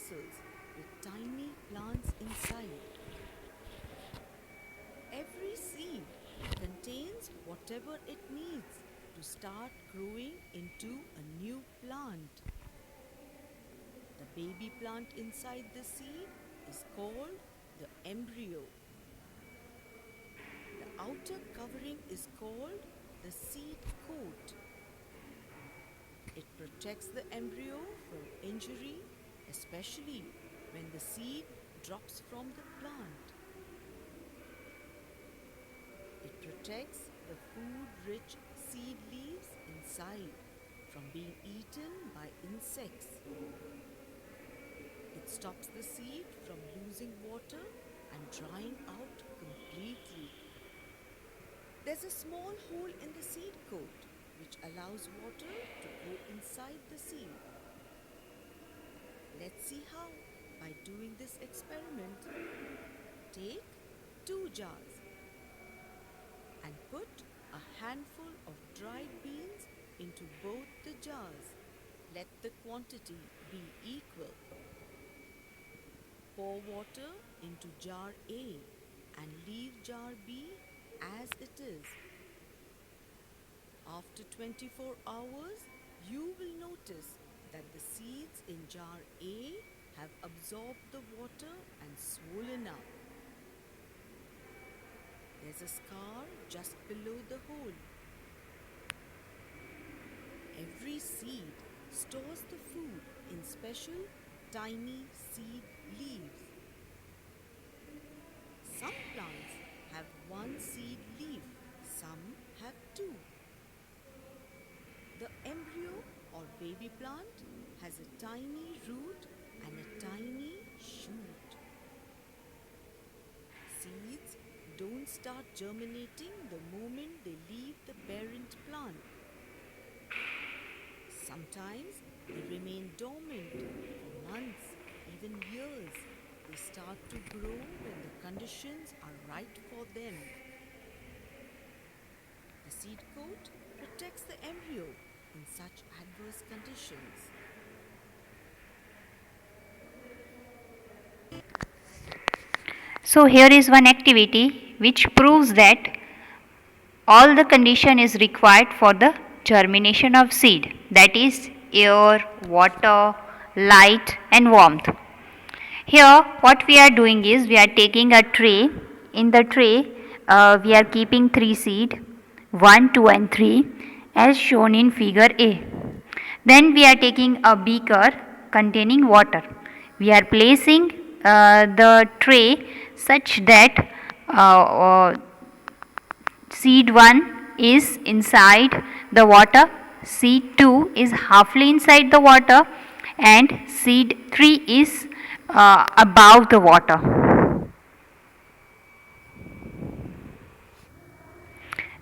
vessels with tiny plants inside. Every seed contains whatever it needs to start growing into a new plant. The baby plant inside the seed is called the embryo. The outer covering is called the seed coat. It protects the embryo from injury, especially when the seed drops from the plant. It protects the food-rich seed leaves inside from being eaten by insects. It stops the seed from losing water and drying out completely. There's a small hole in the seed coat which allows water to go inside the seed. Let's see how by doing this experiment. Take 2 jars and put a handful of dried beans into both the jars. Let the quantity be equal. Pour water into jar A and leave jar B as it is. After 24 hours, you will notice that the seeds in jar A have absorbed the water and swollen up. There's a scar just below the hole. Every seed stores the food in special tiny seed leaves. Some plants have 1 seed leaf, some have 2. The embryo or baby plant has a tiny root and a tiny shoot. Seeds don't start germinating the moment they leave the parent plant. Sometimes they remain dormant for months, even years. They start to grow when the conditions are right for them. The seed coat protects the embryo in such adverse conditions. So here is one activity which proves that all the condition is required for the germination of seed, that is air, water, light and warmth. Here what we are doing is we are taking a tray. In the tray we are keeping 3 seed, 1, 2 and 3 as shown in figure A. Then we are taking a beaker containing water. We are placing the tray such that seed 1 is inside the water, seed 2 is halfly inside the water and seed 3 is above the water.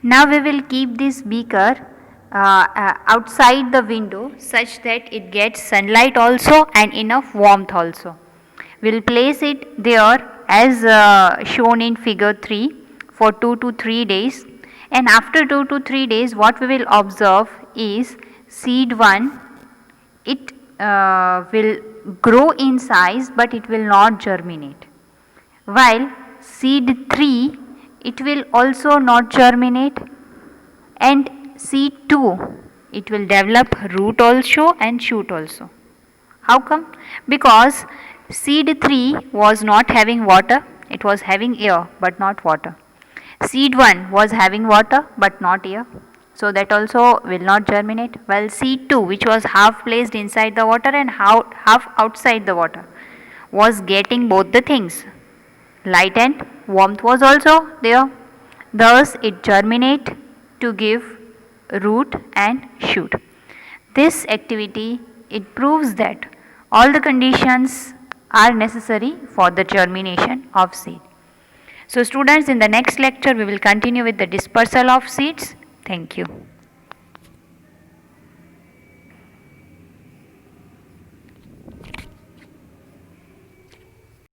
Now we will keep this beaker outside the window such that it gets sunlight also and enough warmth also. We will place it there as shown in figure 3 for 2 to 3 days, and after 2 to 3 days what we will observe is seed 1, it will grow in size but it will not germinate, while seed 3 it will also not germinate, and seed 2 it will develop root also and shoot also. How come? Because seed 3 was not having water, it was having air but not water. Seed 1 was having water but not air, so that also will not germinate, while seed 2 which was half placed inside the water and half outside the water was getting both the things, light and warmth was also there. Thus it germinate to give root and shoot. This activity, it proves that all the conditions are necessary for the germination of seed. So students, in the next lecture we will continue with the dispersal of seeds. Thank you.